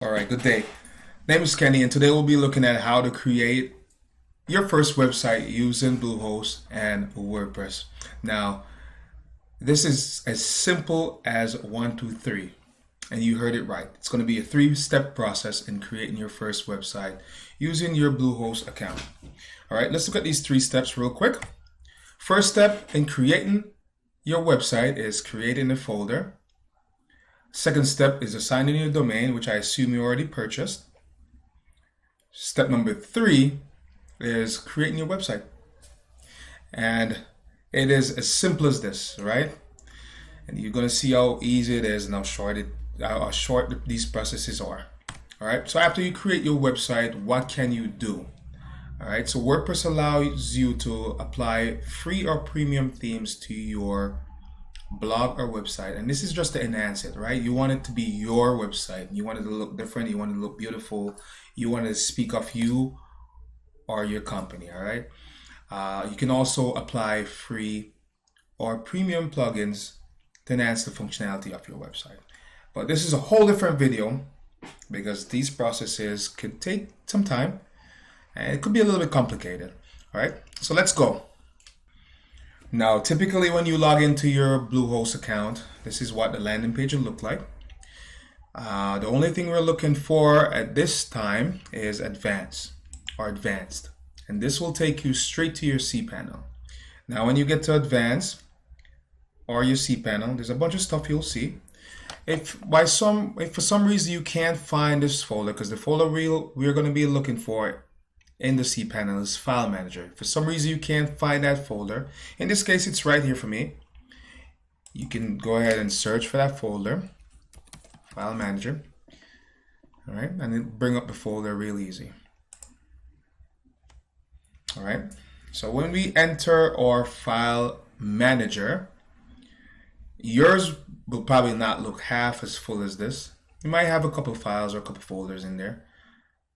All right, good day. Name is Kenny, and today we'll be looking at how to create your first website using Bluehost and WordPress. Now, this is as simple as 1, 2, 3, and you heard it right. It's going to be a 3-step process in creating your first website using your Bluehost account. All right, let's look at these 3 steps real quick. First step in creating your website is creating a folder. Second step is assigning your domain, which I assume you already purchased. Step number 3 is creating your website. And it is as simple as this, right? And you're going to see how easy it is and how short these processes are. All right, so after you create your website, what can you do? All right, so WordPress allows you to apply free or premium themes to your blog or website, and this is just to enhance it, right? You want it to be your website. You want it to look different. You want it to look beautiful. You want it to speak of you or your company. All right. You can also apply free or premium plugins to enhance the functionality of your website. But this is a whole different video because these processes could take some time and it could be a little bit complicated. All right. So let's go. Now, typically when you log into your Bluehost account, this is what the landing page will look like. The only thing we're looking for at this time is advanced. And this will take you straight to your cPanel. Now, when you get to advanced or your cPanel, there's a bunch of stuff you'll see. If for some reason you can't find this folder, because the folder we're going to be looking for in the cPanel is File Manager. For some reason you can't find that folder. In this case, it's right here for me. You can go ahead and search for that folder, File Manager. All right, and it'll bring up the folder real easy. All right, so when we enter our File Manager, yours will probably not look half as full as this. You might have a couple files or a couple folders in there.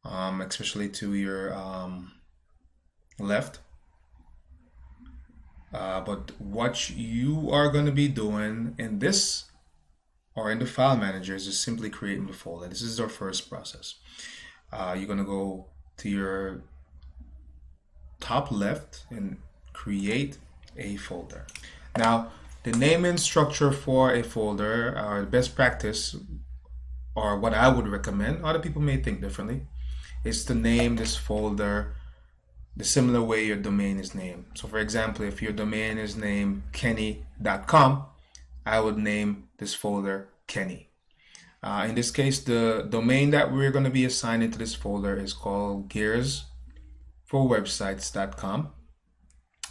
Especially to your left. But what you are going to be doing in this or in the file manager is just simply creating the folder. This is our first process. You're going to go to your top left and create a folder. Now, the naming structure for a folder, or best practice, or what I would recommend, other people may think differently, is to name this folder the similar way your domain is named. So for example, if your domain is named kenny.com, I would name this folder Kenny. In this case, the domain that we're going to be assigning to this folder is called gearsforwebsites.com.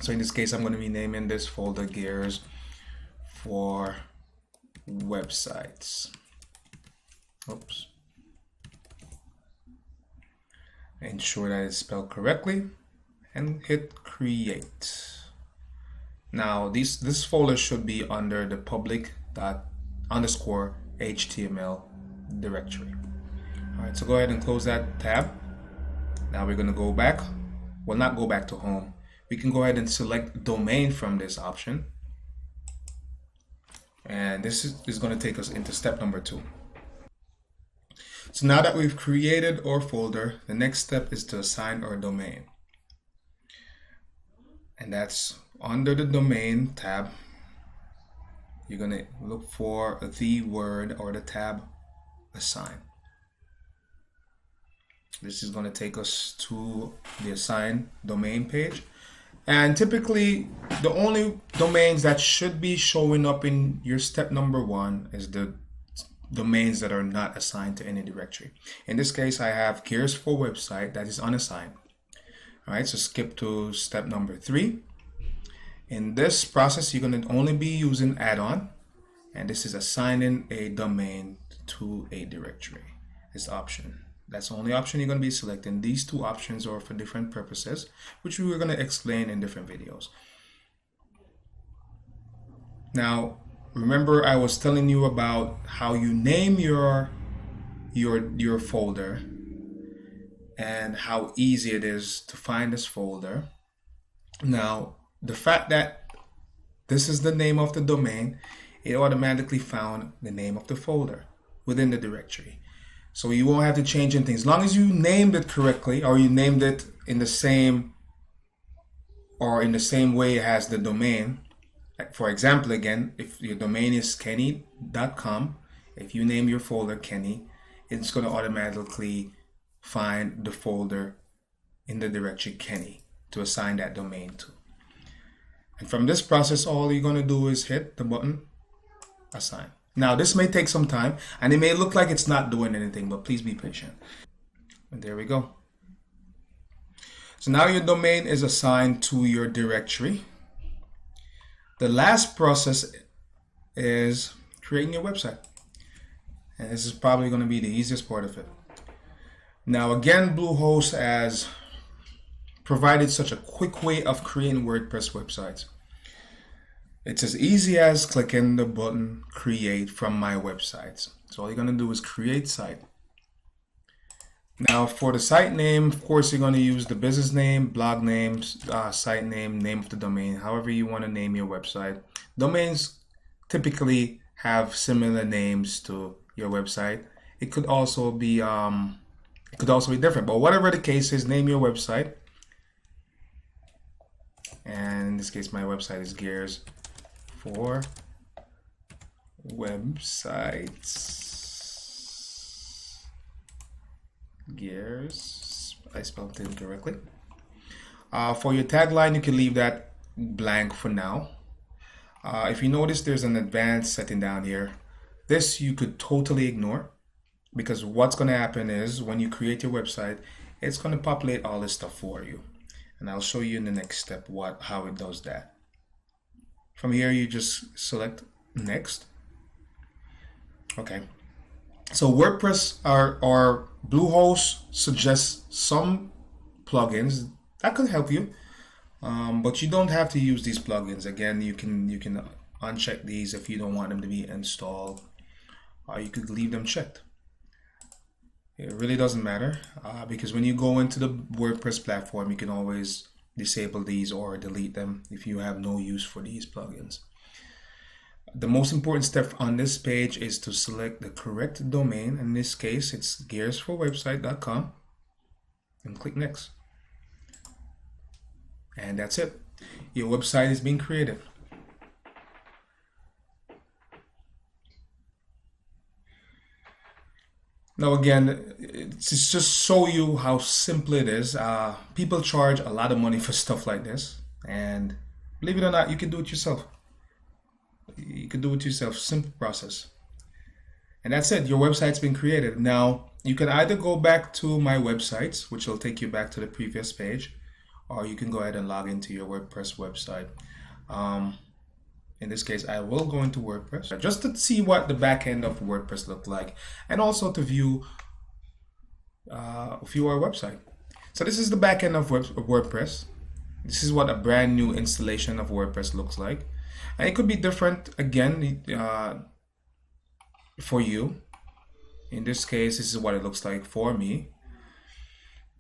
So in this case, I'm going to be naming this folder Gears for Websites. Oops. Ensure that it's spelled correctly and hit create. Now this folder should be under the public._html directory. All right, so go ahead and close that tab. Now we're going to go back. Well, not go back to home. We can go ahead and select domain from this option. And this is going to take us into step number 2. So now that we've created our folder, the next step is to assign our domain. And that's under the domain tab. You're going to look for the word or the tab assign. This is going to take us to the assign domain page. And typically, the only domains that should be showing up in your step number 1 is the domains that are not assigned to any directory. In this case, I have Gears for Website that is unassigned. All right, so skip to step number 3. In this process, you're going to only be using add-on, and this is assigning a domain to a directory. This option. That's the only option you're going to be selecting. These 2 options are for different purposes, which we are going to explain in different videos. Now, remember I was telling you about how you name your folder and how easy it is to find this folder. Now, the fact that this is the name of the domain, it automatically found the name of the folder within the directory. So you won't have to change anything. As long as you named it correctly, or you named it in the same way as the domain. For example, again, if your domain is kenny.com, if you name your folder Kenny, it's going to automatically find the folder in the directory Kenny to assign that domain to. And from this process, all you're going to do is hit the button assign. Now, this may take some time, and it may look like it's not doing anything, but please be patient. And there we go. So now your domain is assigned to your directory. The last process is creating your website. And this is probably going to be the easiest part of it. Now, again, Bluehost has provided such a quick way of creating WordPress websites. It's as easy as clicking the button create from my websites. So all you're going to do is create site. Now for the site name, of course, you're going to use the business name, blog name, site name, name of the domain, however you want to name your website. Domains typically have similar names to your website. It could also be different, but whatever the case is, name your website. And in this case, my website is Gears for Websites. Gears, I spelled it incorrectly. For your tagline, you can leave that blank for now. If you notice, there's an advanced setting down here. This you could totally ignore, because what's going to happen is when you create your website, it's going to populate all this stuff for you. And I'll show you in the next step how it does that. From here, you just select next. Okay. So WordPress or Bluehost suggests some plugins that could help you, but you don't have to use these plugins. Again, you can uncheck these if you don't want them to be installed, or you could leave them checked. It really doesn't matter, because when you go into the WordPress platform, you can always disable these or delete them if you have no use for these plugins. The most important step on this page is to select the correct domain. In this case, it's gearsforwebsite.com, and click next. And that's it. Your website is being created. Now again, it's just show you how simple it is. People charge a lot of money for stuff like this, and believe it or not, you can do it yourself. You can do it yourself. Simple process. And that's it. Your website's been created. Now, you can either go back to my websites, which will take you back to the previous page, or you can go ahead and log into your WordPress website. In this case, I will go into WordPress just to see what the back end of WordPress look like, and also to view our website. So this is the back end of WordPress. This is what a brand new installation of WordPress looks like. And it could be different again for you. In this case, this is what it looks like for me.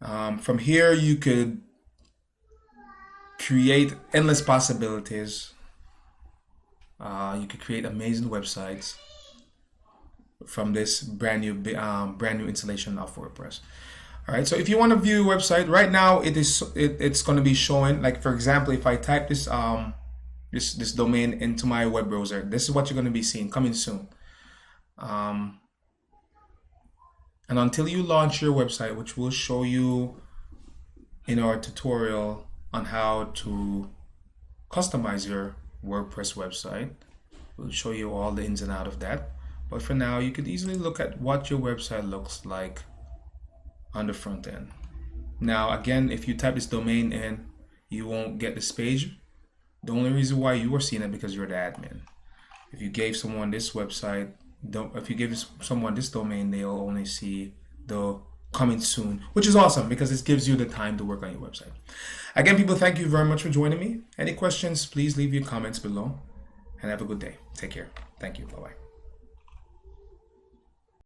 From here, you could create endless possibilities. You could create amazing websites from this brand new installation of WordPress. All right. So if you want to view your website right now, it's going to be showing. Like for example, if I type this this domain into my web browser, this is what you're going to be seeing coming soon. And until you launch your website, which we'll show you in our tutorial on how to customize your WordPress website, we'll show you all the ins and outs of that. But for now, you could easily look at what your website looks like on the front end. Now, again, if you type this domain in, you won't get this page. The only reason why you are seeing it because you're the admin. If you gave someone this website, if you give someone this domain, they'll only see the coming soon, which is awesome because it gives you the time to work on your website. Again, people, thank you very much for joining me. Any questions, please leave your comments below, and have a good day. Take care. Thank you. Bye-bye.